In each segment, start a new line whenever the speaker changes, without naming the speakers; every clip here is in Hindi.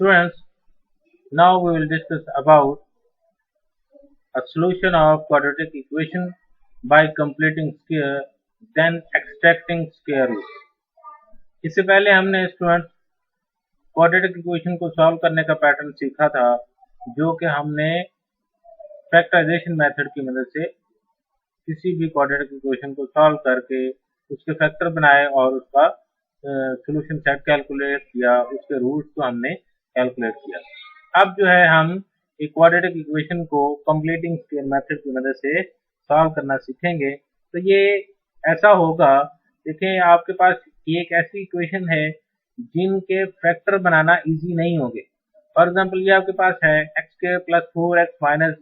Students, now we will discuss about a solution of quadratic equation by completing square then extracting square root. इससे पहले हमने स्टूडेंट क्वाड्रेटिक इक्वेशन को सॉल्व करने का पैटर्न सीखा था, जो कि हमने फैक्टराइजेशन मेथड की मदद से किसी भी क्वाड्रेटिक इक्वेशन को सॉल्व करके उसके फैक्टर बनाए और उसका सॉल्यूशन सेट कैलकुलेट किया, उसके रूट्स को हमने कैलकुलेट किया। अब जो है हम एक क्वाड्रेटिक इक्वेशन को कंप्लीटिंग स्क्वायर मेथड की मदद से सॉल्व करना सीखेंगे। तो ये ऐसा होगा, देखें आपके पास एक ऐसी इक्वेशन है जिनके फैक्टर बनाना इजी नहीं होंगे। फॉर एग्जांपल ये आपके पास है x square plus 4x minus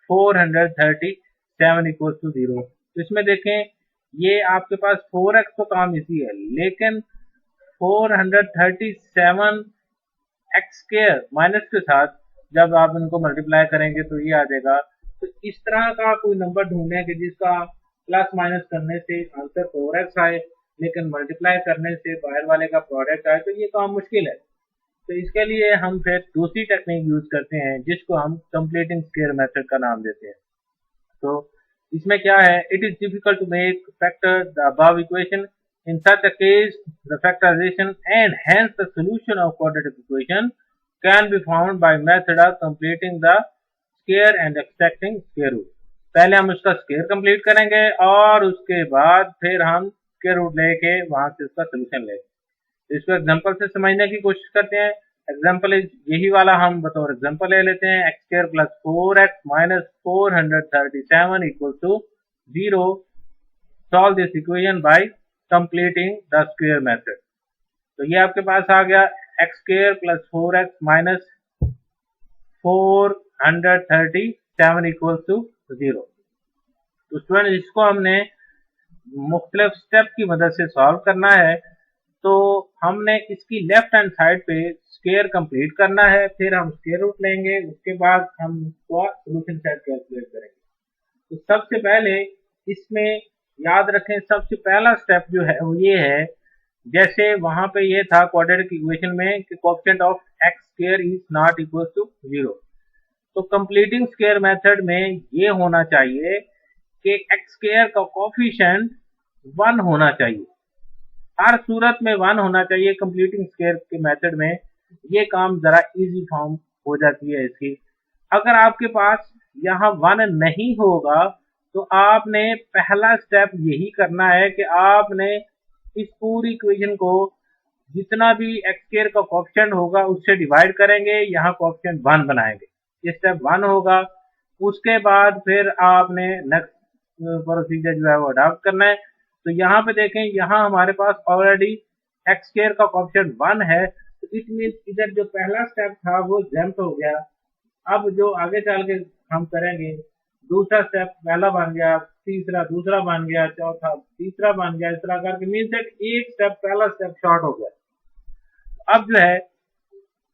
437 equal to 0। तो इसमें देखें ये आपके पास 4x तो काम इजी है, लेकिन 437 एक्स स्क्वायर माइनस के साथ जब आप इनको मल्टीप्लाई करेंगे तो ये आ जाएगा। तो इस तरह का कोई नंबर ढूंढने के जिसका प्लस माइनस करने से आंसर 4x आए, लेकिन मल्टीप्लाई करने से बाहर वाले का प्रोडक्ट आए, तो ये काम मुश्किल है। तो इसके लिए हम फिर दूसरी टेक्निक यूज करते हैं जिसको हम कंप्लीटिंग स्क्वायर मेथड का नाम देते हैं। तो इसमें क्या है, it is difficult to make factor the above equation in such a case the factorization and hence the solution of quadratic equation can be found by method of completing the square and extracting square root. पहले हम उसका स्क्वायर कंप्लीट करेंगे और उसके बाद फिर हम स्क्वायर रूट लेके वहां से उसका सोल्यूशन लेंगे। इसको एग्जांपल से समझने की कोशिश करते हैं। एग्जांपल यही वाला हम बतौर एग्जांपल ले लेते हैं, x square plus 4x minus 437 equal to 0। Solve this equation by completing the square method. तो ये आपके पास आ गया x square plus 4x minus 437 equal to 0। तो स्टूडेंट इसको हमने मुख्तलिफ स्टेप की मदद से सॉल्व करना है। तो हमने इसकी लेफ्ट हैंड साइड पे स्क्वायर कंप्लीट करना है, फिर हम स्क्वायर रूट लेंगे, उसके बाद हम इसका सॉल्यूशन सेट कैलकुलेट करेंगे। तो सबसे पहले इसमें याद रखें, सबसे पहला स्टेप जो है वो ये है, जैसे वहां पे ये था क्वाड्रेटिक इक्वेशन में कि coefficient of x square is not equal to 0। तो कंप्लीटिंग स्क्वायर मेथड में ये होना चाहिए कि एक्स स्क्वायर का कोएफिशिएंट 1 होना चाहिए, हर सूरत में 1 होना चाहिए। कंप्लीटिंग स्क्वायर के मेथड में ये काम जरा इजी फॉर्म हो जाती है इसकी। अगर आपके पास यहाँ 1 नहीं होगा तो आपने पहला स्टेप यही करना है कि आपने इस पूरी इक्वेशन को जितना भी एक्स स्क्वायर का कोएफिशिएंट होगा उससे डिवाइड करेंगे, यहाँ कोएफिशिएंट 1 बनाएंगे। ये स्टेप 1 होगा। उसके बाद फिर आपने नेक्स्ट प्रोसीजर जो है वो अडॉप्ट करना है। तो यहाँ पे देखें, यहाँ हमारे पास ऑलरेडी एक्स स्क्वायर का कोएफिशिएंट 1 है, तो इट मींस इधर जो पहला स्टेप था वो जंप हो गया। अब जो आगे चल के हम करेंगे, दूसरा स्टेप पहला बन गया, तीसरा दूसरा बन गया, चौथा तीसरा बन गया, इस तरह करके मींस एक स्टेप पहला स्टेप शॉर्ट हो गया। अब जो है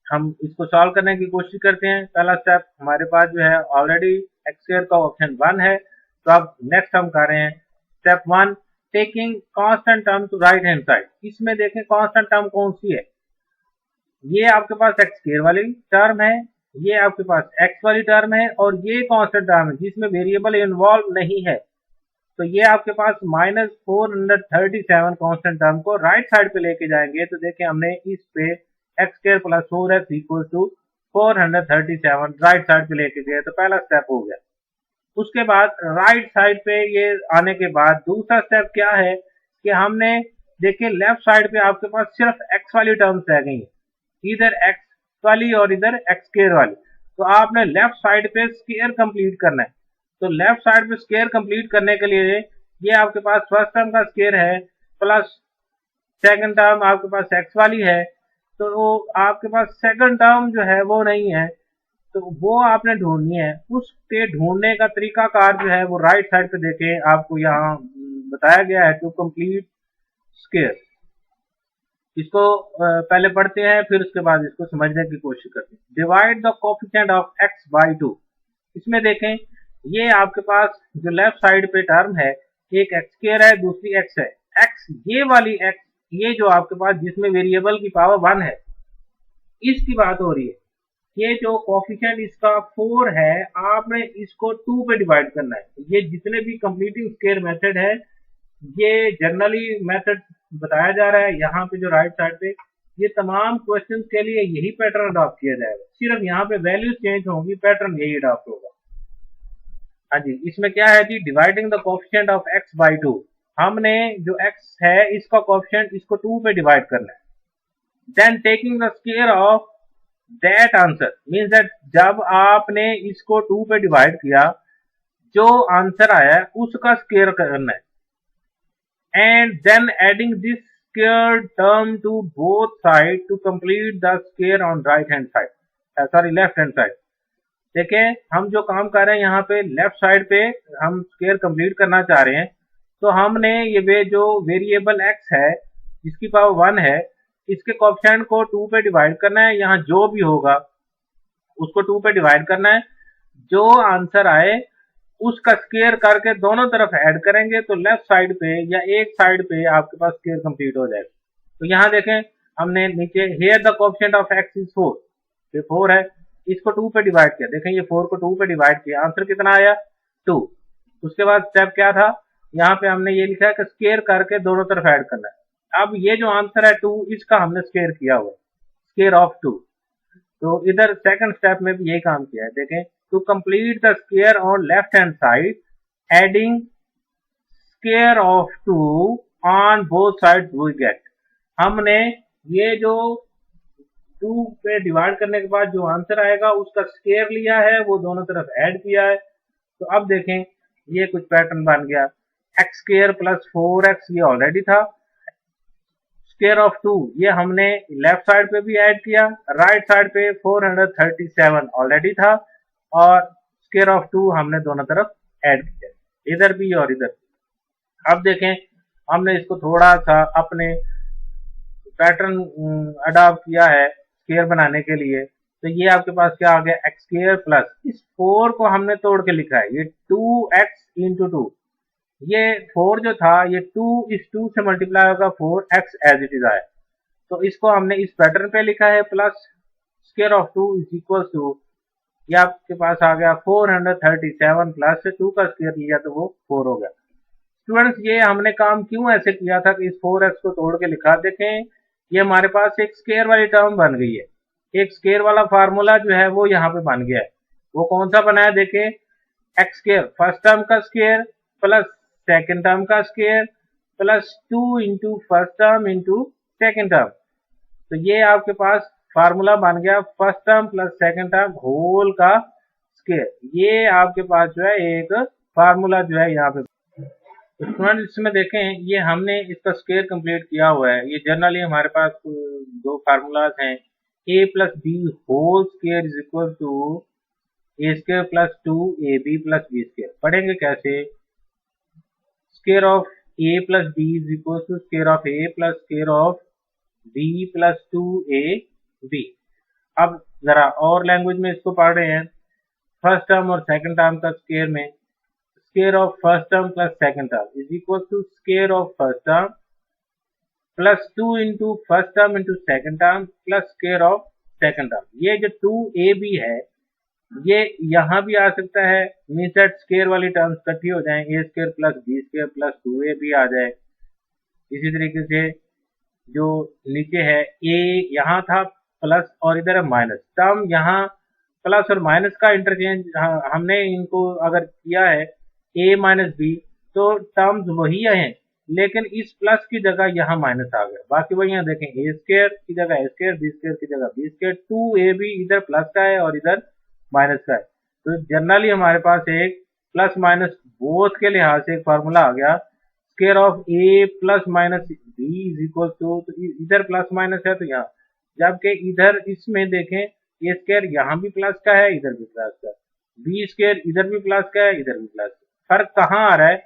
हम इसको सॉल्व करने की कोशिश करते हैं। पहला स्टेप हमारे पास जो है ऑलरेडी एक्स स्क्वायर का ऑप्शन 1 है। तो अब नेक्स्ट हम कर रहे हैं step 1, taking constant term to right hand side. इसमें देखें कांस्टेंट टर्म कौन सी है, ये आपके पास एक्स स्क्वायर वाली टर्म है, ये आपके पास एक्स वाली टर्म है, और ये कांस्टेंट टर्म है जिसमें वेरिएबल इन्वॉल्व नहीं है। तो ये आपके पास माइनस 437 कांस्टेंट टर्म को राइट साइड पे लेके जाएंगे। तो देखें हमने इस पे x square plus 4x equal to 437 right side पे लेके गए, तो पहला स्टेप हो गया। उसके बाद राइट साइड पे ये आने के बाद दूसरा स्टेप क्या है कि हमने देखिए लेफ्ट साइड पे आपके पास सिर्फ एक्स वाली टर्म्स रह गई हैं, इधर एक्स वाली और इधर एक्स स्क्वायर वाली। तो आपने लेफ्ट साइड पे स्क्वायर कंप्लीट करना है। तो लेफ्ट साइड पे स्क्वायर कंप्लीट करने के लिए ये आपके पास फर्स्ट टर्म का स्क्वायर है प्लस सेकंड टर्म आपके पास एक्स वाली है, तो वो आपके पास सेकंड टर्म जो है वो नहीं है, तो वो आपने ढूंढनी है। उसके ढूंढने का तरीकाकार जो है वो राइट साइड पे देखें, आपको यहाँ बताया गया है टू कंप्लीट स्क्वायर। इसको पहले पढ़ते हैं, फिर उसके बाद इसको समझने की कोशिश करते हैं। Divide the coefficient of x by 2। इसमें देखें ये आपके पास जो लेफ्ट साइड पे टर्म है, एक एक्स स्क्वायर है, दूसरी एक्स है। एक्स ये वाली एक्स, ये जो आपके पास जिसमें वेरिएबल की पावर 1 है, इसकी बात हो रही है। ये जो कोफिशिएंट इसका 4 है, आपने इसको 2 पे डिवाइड करना है। ये जितने भी कंप्लीटिंग स्क्वायर मेथड है, ये जनरली मेथड बताया जा रहा है यहाँ पे जो राइट साइड पे, ये तमाम क्वेश्चन के लिए यही पैटर्न अडॉप्ट किया जाएगा। सिर्फ यहाँ पे वैल्यूज चेंज होंगी, पैटर्न यही अडॉप्ट होगा। हाँ जी, इसमें क्या है जी, dividing the coefficient of x by 2। हमने जो x है इसका कोफिशिएंट इसको 2 पे डिवाइड करना है। Then taking the square of that answer, means that जब आपने इसको 2 पे डिवाइड किया, जो आंसर आया उसका स्क्वायर करना है। And then adding this square term to both side to complete the square on right hand side, sorry left hand side. देखें, हम जो काम कर रहे हैं यहाँ पे लेफ्ट साइड पे हम स्क्वायर कंप्लीट करना चाह रहे हैं, तो हमने ये जो वेरिएबल x है जिसकी पावर 1 है, इसके कोफिशिएंट को 2 पे डिवाइड करना है। यहाँ जो भी होगा उसको 2 पे डिवाइड करना है। जो आंसर आए उसका स्क्वायर करके दोनों तरफ ऐड करेंगे, तो लेफ्ट साइड पे या एक साइड पे आपके पास स्क्वायर कंप्लीट हो जाएगा। तो यहाँ देखें, हमने नीचे here the coefficient of x is 4, ये 4 है, इसको 2 पे डिवाइड किया। देखें, ये 4 को 2 पे डिवाइड किया, आंसर कितना आया 2। उसके बाद स्टेप क्या था, यहाँ पे हमने ये लिखा है कि स्क्वायर करके दोनों तरफ ऐड करना है। अब ये जो आंसर है 2, इसका हमने स्क्वायर किया हुआ, स्क्वायर ऑफ 2। तो इधर सेकंड स्टेप में भी यही काम किया है। देखें, to complete the square on left hand side adding square of 2 on both side we get. हमने ये जो 2 पे डिवाइड करने के बाद जो आंसर आएगा उसका स्क्वायर लिया है, वो दोनों तरफ ऐड किया है। तो अब देखें, ये कुछ पैटर्न बन गया। एक्स स्क्वायर प्लस 4x ये ऑलरेडी था। स्क्वायर ऑफ 2 ये हमने लेफ्ट साइड पे भी ऐड किया, राइट साइड पे 437 ऑलरेडी था, और स्क्वायर ऑफ 2 हमने दोनों तरफ ऐड किया, इधर भी और इधर भी। अब देखें, हमने इसको थोड़ा सा अपने पैटर्न अडॉप्ट किया है स्क्वायर बनाने के लिए। तो ये आपके पास क्या आ गया, एक्स स्क्वायर प्लस, इस 4 को हमने तोड़ के लिखा है, ये 2x इंटू 2। ये 4 जो था, ये 2 इस 2 से मल्टीप्लाई होगा 4x एज इट इज आया। तो इसको हमने इस पैटर्न पे लिखा है, plus square of 2 is equal to, ये आपके पास आ गया 437 प्लस 2 का स्क्वायर लिया तो वो 4 हो गया। स्टूडेंट्स, ये हमने काम क्यों ऐसे किया था कि इस 4x को तोड़ के लिखा। देखें, ये हमारे पास एक स्क्वायर वाली टर्म बन गई है, एक स्क्वायर वाला फार्मूला जो है वो यहाँ पे बन गया है। वो कौन सा बना है, देखें, एक्स स्क्वायर फर्स्ट टर्म का स्क्वायर प्लस सेकंड टर्म का square plus 2 into first term into second term. तो ये आपके पास फार्मूला बन गया, first term plus second term whole का स्क्वायर। ये आपके पास जो है एक फार्मूला जो है यहाँ पे। तो स्टूडेंट, इसमें देखें, ये हमने इसका स्क्वायर कंप्लीट किया हुआ है। ये जनरली हमारे पास दो फार्मूलाज हैं, a plus b whole square is equal to a square plus 2ab plus b square. पढ़ेंगे कैसे, square of a plus b is equal to square of a plus square of b plus 2ab। अब जरा और लैंग्वेज में इसको पढ़ रहे हैं, फर्स्ट टर्म और सेकंड टर्म का स्क्वायर में square of first term plus second term is equal to square of first term plus 2 into first term into second term plus square of second term. ये जो 2ab है, ये यहाँ भी आ सकता है, मींस दैट स्क्वायर वाली टर्म्स इकट्ठी हो जाए, a square plus b square plus 2ab आ जाए। इसी तरीके से जो नीचे है, a यहाँ था प्लस और इधर है माइनस, टर्म यहाँ प्लस और माइनस का इंटरचेंज हमने इनको अगर किया है a माइनस बी, तो टर्म्स वही हैं, लेकिन इस प्लस की जगह यहाँ माइनस आ गया। बाकी वही यहाँ देखें, ए स्क्वायर की जगह ए स्क्वायर, बी स्क्वायर की जगह बी स्क्वायर, 2ab इधर प्लस का है और इधर माइनस का है। तो जनरली हमारे पास एक प्लस माइनस बोथ के लिहाज से एक फार्मूला आ गया, square of a plus minus b is equal to, तो इधर प्लस माइनस है तो यहाँ, जबकि इधर इसमें देखें, ए स्क्वायर यहाँ भी प्लस का है, इधर भी प्लस का है, बी स्क्वायर इधर भी प्लस का है, इधर भी प्लस का। फर्क कहाँ आ रहा है,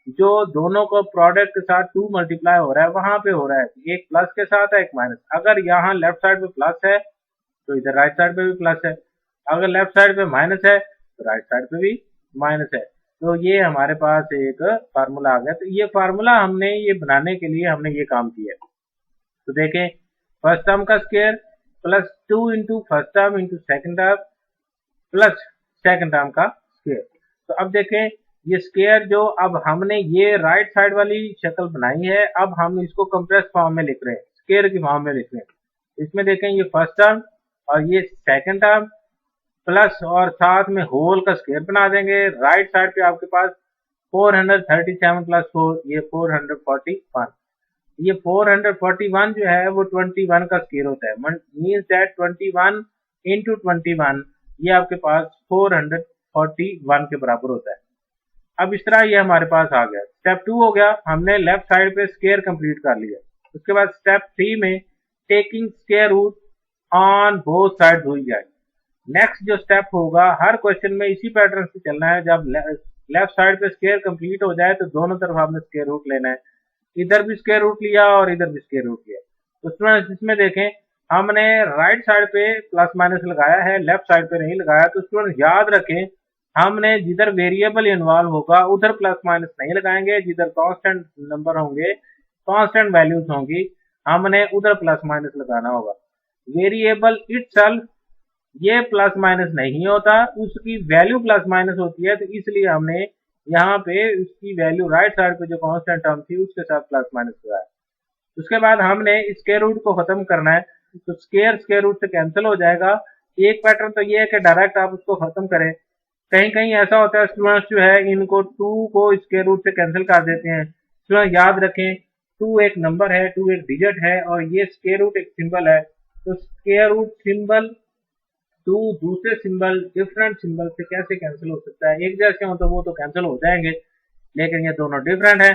जो दोनों को प्रोडक्ट के साथ 2 मल्टीप्लाई हो रहा है वहां पे हो रहा है, एक प्लस के साथ है एक माइनस। अगर यहाँ लेफ्ट साइड पे प्लस है तो इधर राइट साइड पे भी प्लस है, अगर लेफ्ट साइड पे माइनस है तो राइट साइड पे भी माइनस है। तो ये हमारे पास एक फार्मूला आ गया। तो ये फार्मूला हमने ये बनाने के लिए हमने ये काम किया। तो देखें, फर्स्ट टर्म का square plus 2 into first term into second term plus second term का स्क्वायर। तो अब देखें ये स्क्वायर जो अब हमने ये राइट साइड वाली शक्ल बनाई है, अब हम इसको कंप्रेस फॉर्म में लिख रहे हैं, स्क्वायर की फॉर्म में लिख रहे हैं। इसमें देखें ये फर्स्ट टर्म और ये सेकेंड टर्म प्लस और साथ में होल का स्क्वायर बना देंगे। राइट साइड पे आपके पास 437 प्लस 4 ये 441, ये 441 जो है वो 21 का स्क्वायर होता है, मीन्स दैट 21 इंटू 21 ये आपके पास 441 के बराबर होता है। अब इस तरह ये हमारे पास आ गया। स्टेप 2 हो गया, हमने लेफ्ट साइड पे स्क्वायर कंप्लीट कर लिया। उसके बाद स्टेप 3 में taking square root on both side हुई जाए। नेक्स्ट जो स्टेप होगा हर क्वेश्चन में इसी पैटर्न से चलना है। जब लेफ्ट साइड पे स्क्वायर कंप्लीट हो जाए तो दोनों तरफ आपने स्क्वायर रूट लेना है, इधर भी स्क्वायर रूट लिया और इधर भी स्क्वायर रूट लिया। तो स्टूडेंट्स इसमें देखें हमने राइट साइड पे प्लस माइनस लगाया है, लेफ्ट साइड पे नहीं लगाया। तो स्टूडेंट्स याद रखें हमने जिधर वेरिएबल इन्वॉल्व होगा उधर प्लस माइनस नहीं लगाएंगे, जिधर कांस्टेंट नंबर होंगे कांस्टेंट वैल्यूज होंगी हमने उधर प्लस माइनस लगाना होगा। वेरिएबल इटसेल्फ ये प्लस माइनस नहीं होता, उसकी वैल्यू प्लस माइनस होती है, तो इसलिए हमने यहाँ पे उसकी वैल्यू राइट साइड पे जो कांस्टेंट टर्म थी उसके साथ प्लस माइनस लगाया। उसके बाद हमने स्क्वायर रूट को खत्म करना है, तो स्क्वायर रूट से कैंसिल हो जाएगा। एक पैटर्न तो ये है कि डायरेक्ट आप उसको खत्म करें, कहीं कहीं ऐसा होता है स्टूडेंट्स जो है इनको 2 को स्क्वायर रूट से कैंसिल कर देते हैं। स्टूडेंट याद रखें 2 एक नंबर है, 2 एक डिजिट है और ये स्क्वायर रूट एक सिंबल है। तो स्क्वायर रूट सिंबल 2 दूसरे सिंबल डिफरेंट सिंबल से कैसे कैंसिल हो सकता है? एक जैसे हो तो वो तो कैंसिल हो जाएंगे, लेकिन ये दोनों डिफरेंट है,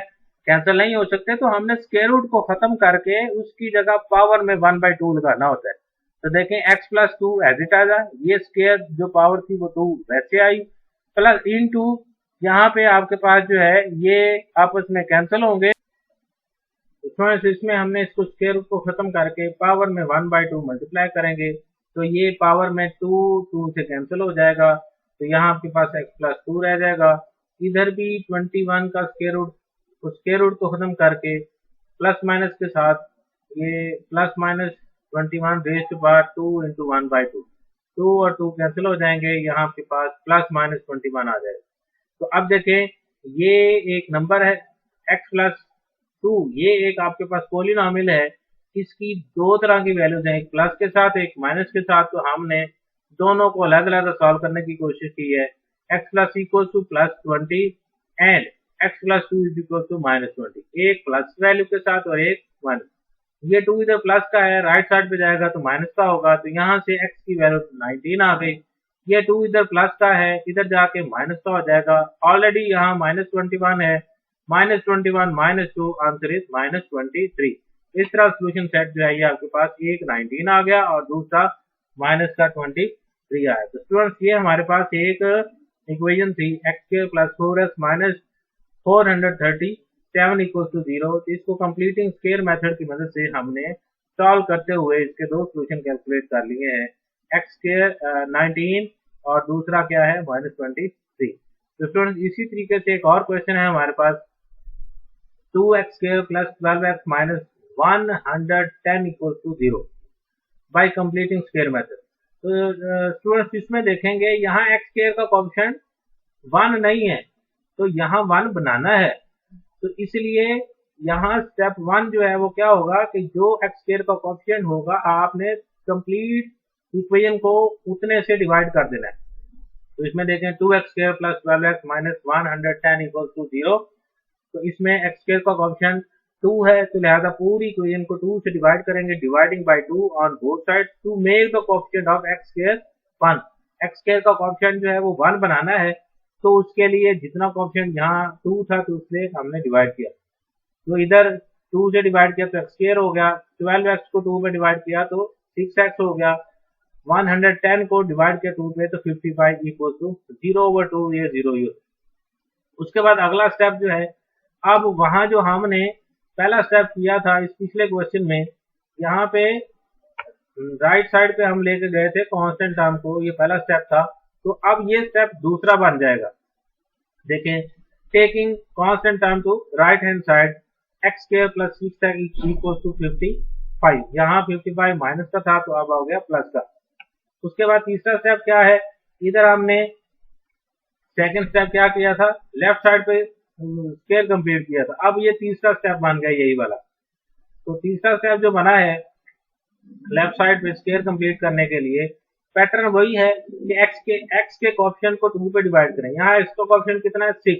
कैंसिल नहीं हो सकते। तो हमने स्क्वायर रूट को खत्म करके उसकी जगह पावर में 1/2 लगाना होता है। तो देखें x प्लस 2 एज इट आजा, ये स्क्वायर जो पावर थी वो 2 वैसे आई, प्लस इनटू यहाँ पे आपके पास जो है ये आपस में कैंसिल होंगे। इसमें हमने इसको स्क्वायर रूट को खत्म करके पावर में 1/2 मल्टीप्लाई करेंगे, तो ये पावर में 2 से कैंसिल हो जाएगा। तो यहाँ आपके पास x प्लस 2 रह जाएगा। इधर भी 21 का स्क्वायर रूट को खत्म करके प्लस माइनस के साथ ये plus minus 21 raise to power 2 into 1/2, 2 और 2 कैंसिल हो जाएंगे, यहाँ आपके पास प्लस माइनस 21 आ जाएगा। तो अब देखें ये एक नंबर है x प्लस 2, ये एक आपके पास पॉलिनोमियल है, इसकी 2 तरह की वैल्यूज हैं, एक प्लस के साथ एक माइनस के साथ। तो हमने दोनों को अलग अलग सॉल्व करने की कोशिश की है। x plus equal to plus 20 and x plus 2 is equal to minus 20, एक प्लस वैल्यू के साथ और एक माइनस। ये 2 इधर प्लस का है, राइट साइड पे जाएगा तो माइनस का होगा, तो यहाँ से x की वैल्यू 19 आ गई। ये 2 इधर प्लस का है, इधर जाके माइनस का हो जाएगा। ऑलरेडी यहाँ माइनस 21 है, minus 21 minus 2 answer is minus 23। इस तरह सोल्यूशन सेट जो है ये आपके पास एक 19 आ गया और दूसरा माइनस का 23 आया। तो स्टूडेंट्स ये हमारे पास एक इक्वेशन थी x² plus 4s minus 437 equal to 0। तो इसको कंप्लीटिंग स्क्वायर मेथड की मदद से हमने सॉल्व करते हुए इसके 2 सोल्यूशन कैलकुलेट कर लिए हैं, x² 19 और दूसरा क्या है माइनस 23। तो स्टूडेंट्स इसी तरीके से एक और क्वेश्चन है हमारे पास 2x² plus 12x minus 110 equal to 0 by completing square method. तो स्टूडेंट्स इसमें देखेंगे यहाँ x² का कोएफिशिएंट 1 नहीं है, तो यहाँ 1 बनाना है। तो इसलिए यहाँ स्टेप 1 जो है वो क्या होगा कि जो x² का कोएफिशिएंट होगा आपने कंप्लीट इक्वेशन को उतने से डिवाइड कर देना है। तो इसमें देखें 2x² plus 12x minus 110 equal to 0। तो इसमें x² का कोएफिशिएंट 2 है, तो लिहाजा पूरी इक्वेशन को 2 से डिवाइड करेंगे, dividing by 2 on both side to make the coefficient of x² 1। x² का कोएफिशिएंट जो है वो 1 बनाना है, तो उसके लिए जितना कोएफिशिएंट यहाँ 2 था तो उससे हमने डिवाइड किया। तो इधर 2 से डिवाइड किया तो x² हो गया, 12x को 2 में डिवाइड किया तो 6x हो गया, 110 को डिवाइड किया 2 पे तो 55 इक्वल टू 0/2, ये 0 ही। उसके बाद अगला स्टेप जो है, अब वहां जो हमने पहला स्टेप किया था इस पिछले क्वेश्चन में, यहाँ पे राइट साइड पे हम लेके गए थे कांस्टेंट टर्म को, ये पहला स्टेप था। तो अब ये स्टेप दूसरा बन जाएगा। देखें taking constant term to right hand side x² plus 6x equal to 50 5, यहाँ 55 माइनस का था तो अब आ गया प्लस का। उसके बाद तीसरा स्टेप क्या है, इधर हमने सेकंड स्टेप क्या किया था, लेफ्ट साइड पे स्क्वायर कंप्लीट किया था। अब ये तीसरा स्टेप बन गया यही वाला। तो तीसरा स्टेप जो बना है लेफ्ट साइड पे स्क्वायर कंप्लीट करने के लिए पैटर्न वही है कि x के कोएफिशिएंट को 2 पे डिवाइड करें। यहाँ x का कोएफिशिएंट कितना है 6,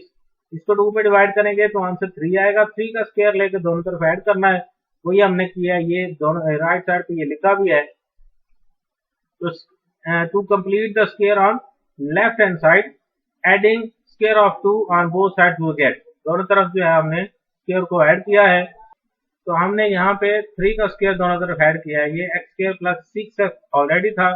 इसको 2 पे डिवाइड करेंगे तो आंसर 3 आएगा। 3 का स्क्वायर लेके दोनों तरफ ऐड करना है, वही हमने किया है। ये दोनों राइट साइड पे ये लिखा भी है। तो to complete the square on left hand side adding square of 2 on both side we get, दोनों तरफ जो है हमने स्क्वायर को ऐड किया है। तो हमने यहाँ पे 3 का स्क्वायर दोनों तरफ ऐड किया है। ये x स्क्वायर प्लस 6 ऑलरेडी था,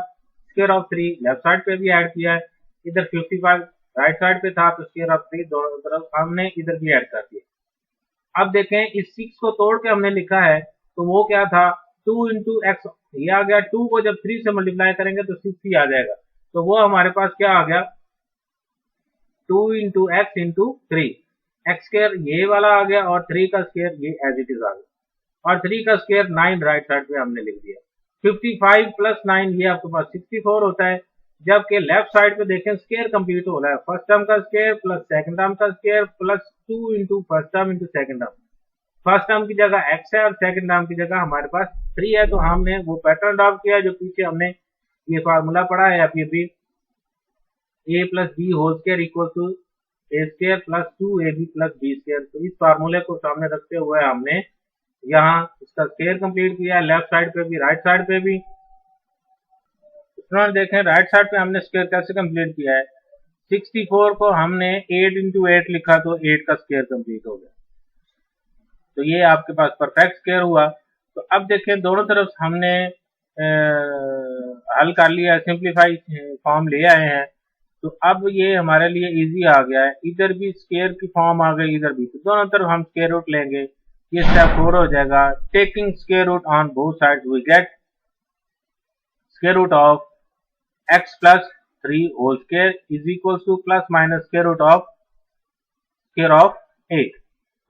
स्क्वायर ऑफ 3 लेफ्ट साइड पे भी ऐड किया है। इधर 55 राइट साइड पे था तो स्क्वायर ऑफ 3 दोनों तरफ हमने इधर भी ऐड कर दिया। अब देखें इस 6 को तोड़ के हमने लिखा है तो वो क्या था 2 इंटू एक्स, ये आ गया। 2 को जब 3 से मल्टीप्लाई करेंगे तो 6 ही आ जाएगा। तो वो हमारे पास क्या आ गया 2 into x into 3, x square ये वाला आ गया और 3 का स्क्वायर ये एज इट इज आ गया। और 3 का स्क्वायर 9 राइट साइड पे हमने लिख दिया। 55 प्लस 9 ये आपके पास 64 होता है। जबकि लेफ्ट साइड पे देखें स्क्वायर कंप्लीट हो रहा है, फर्स्ट टर्म का स्क्वायर प्लस सेकंड टर्म का square plus 2 into first term into second term. First term की जगह x है और सेकंड टर्म की जगह हमारे पास 3 है। तो हमने वो पैटर्न अडॉप्ट किया जो पीछे हमने ये फार्मूला पढ़ा है आप ये भी, a plus b whole square equal to a square plus 2ab plus b square. तो इस फार्मूले को सामने रखते हुए हमने यहाँ इसका स्क्वायर कंप्लीट किया है, लेफ्ट साइड पे भी राइट साइड पे भी। स्टूडेंट देखें राइट साइड पे हमने स्क्वायर कैसे कंप्लीट किया है। 64 को हमने 8 इंटू 8 लिखा तो 8 का स्क्वायर कंप्लीट हो गया। तो ये आपके पास परफेक्ट स्क्वायर हुआ। तो अब देखें दोनों तरफ हमने हल कर लिया, सिंप्लीफाई फॉर्म ले आए हैं। तो अब ये हमारे लिए इजी आ गया है, इधर भी स्क्वायर की फॉर्म आ गई इधर भी। तो दोनों तरफ हम स्क्वायर रूट लेंगे, ये स्टेप 4 हो जाएगा। Taking square root on both sides we get square root of x plus 3 whole square is equal to plus minus square of 8।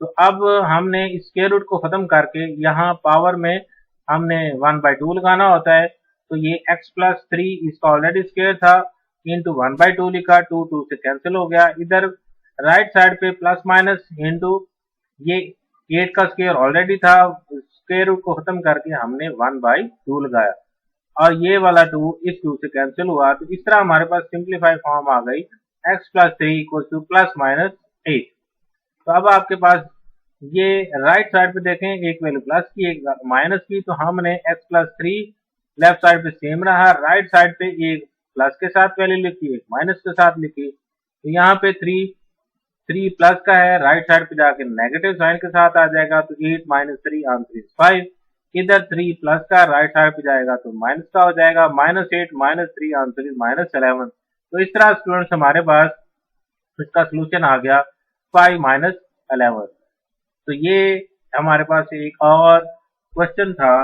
तो अब हमने इस स्क्वायर रूट को खत्म करके यहाँ पावर में हमने 1/2 लगाना होता है। तो ये x प्लस 3 इसका ऑलरेडी स्क्वायर था इंटू 1/2 लिखा, 2 से कैंसिल हो गया। इधर राइट साइड पे प्लस माइनस इंटू ये 8 का स्क्वायर ऑलरेडी था, स्क्वायर रूट को खत्म करके हमने 1/2 लगाया और ये वाला 2 इस 2 से कैंसिल हुआ। तो इस तरह हमारे पास सिंप्लीफाई फॉर्म आ गई x plus 3 equal to plus minus 8। तो अब आपके पास ये राइट साइड पे देखें एक वैल्यू प्लस की एक माइनस की, तो हमने x प्लस 3 लेफ्ट साइड पे सेम रहा, राइट साइड पे एक प्लस के साथ वैल्यू लिखी एक माइनस के साथ लिखी। तो यहाँ पे 3 प्लस का है, राइट साइड पे जाके नेगेटिव साइन के साथ आ जाएगा। तो 8 माइनस 3 आंसर इज 5। इधर 3 प्लस का राइट साइड पे जाएगा तो माइनस का हो जाएगा, -8 माइनस 3 आंसर इज -11। तो इस तरह स्टूडेंट्स हमारे पास इसका सोल्यूशन आ गया 5 माइनस 11। तो ये हमारे पास एक और क्वेश्चन था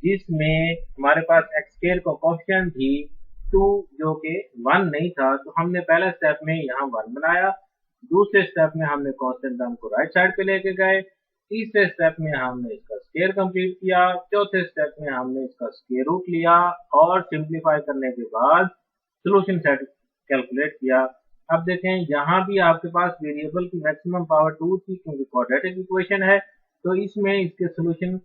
जिसमें हमारे पास एक्स स्क्वायर का कोएफिशिएंट थी 2 जो कि 1 नहीं था। तो हमने पहले स्टेप में यहाँ 1 बनाया, दूसरे स्टेप में हमने कांस्टेंट टर्म को राइट साइड पे लेके गए, तीसरे स्टेप में हमने इसका स्क्वायर कंप्लीट किया, चौथे स्टेप में हमने इसका स्क्वायर रूट लिया और सिंप्लीफाई करने के बाद सोल्यूशन सेट कैलकुलेट किया। अब देखें यहाँ भी आपके पास वेरिएबल की मैक्सिमम पावर 2 थी क्योंकि क्वाड्रेटिक इक्वेशन है। तो इसमें इसके सोल्यूशन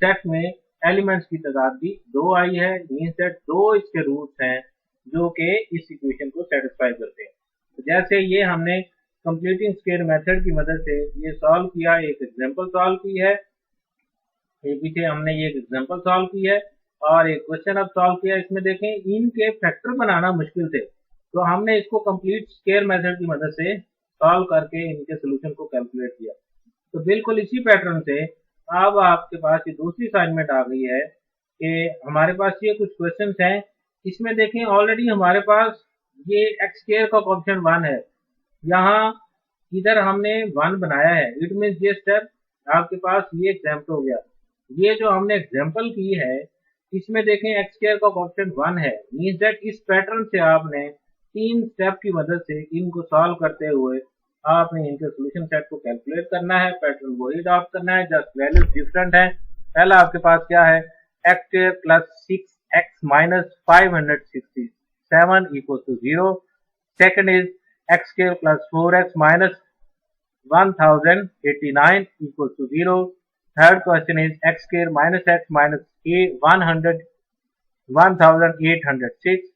सेट में एलिमेंट्स की तादाद भी 2 आई है, मींस दैट 2 इसके रूट्स हैं जो कि इस इक्वेशन को सेटिस्फाई करते हैं। तो जैसे ये हमने कंप्लीटिंग स्क्वायर मेथड की मदद से ये सॉल्व किया, एक एग्जांपल सॉल्व की है, ये पीछे हमने ये एक एग्जांपल सॉल्व की है और एक क्वेश्चन अब सॉल्व किया। इसमें देखें इनके फैक्टर बनाना मुश्किल थे, तो हमने इसको कंप्लीट स्क्वायर मेथड की मदद से सॉल्व करके इनके सोल्यूशन को कैलकुलेट किया। तो बिल्कुल इसी पैटर्न से अब आपके पास ये दूसरी असाइनमेंट आ गई है कि हमारे पास ये कुछ क्वेश्चंस हैं। इसमें देखें ऑलरेडी हमारे पास ये एक्स स्क्वायर का कोएफिशिएंट 1 है, यहाँ इधर हमने 1 बनाया है। इट मीन ये स्टेप आपके पास ये एग्जाम्पल हो गया। ये जो हमने एग्जाम्पल की है इसमें देखें एक्स स्क्वायर का कोएफिशिएंट 1 है, मींस दैट इस पैटर्न से आपने 3 स्टेप की मदद से इनको सॉल्व करते हुए आपने इनके सोल्यूशन सेट को कैलकुलेट करना है। पैटर्न वही अडॉप्ट करना है, जस्ट वैल्यूज डिफरेंट है। पहला आपके पास क्या है x square plus 6x minus 567 equals to 0. Second is x square plus 4x minus 1089 equals to 0. Third question is x square minus x minus 1806.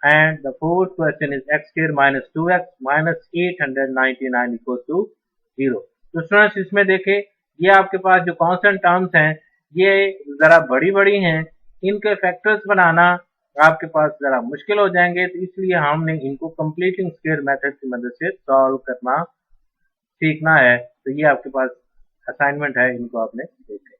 And the fourth question is x square minus 2x minus 899 equals to 0. तो स्टूडेंट्स इसमें देखें, ये आपके पास जो कांस्टेंट टर्म्स हैं ये जरा बड़ी बड़ी हैं, इनके फैक्टर्स बनाना आपके पास जरा मुश्किल हो जाएंगे, तो इसलिए हमने इनको कंप्लीटिंग स्क्वायर मेथड की मदद से सॉल्व करना सीखना है। तो ये आपके पास असाइनमेंट है, इनको आपने देखें।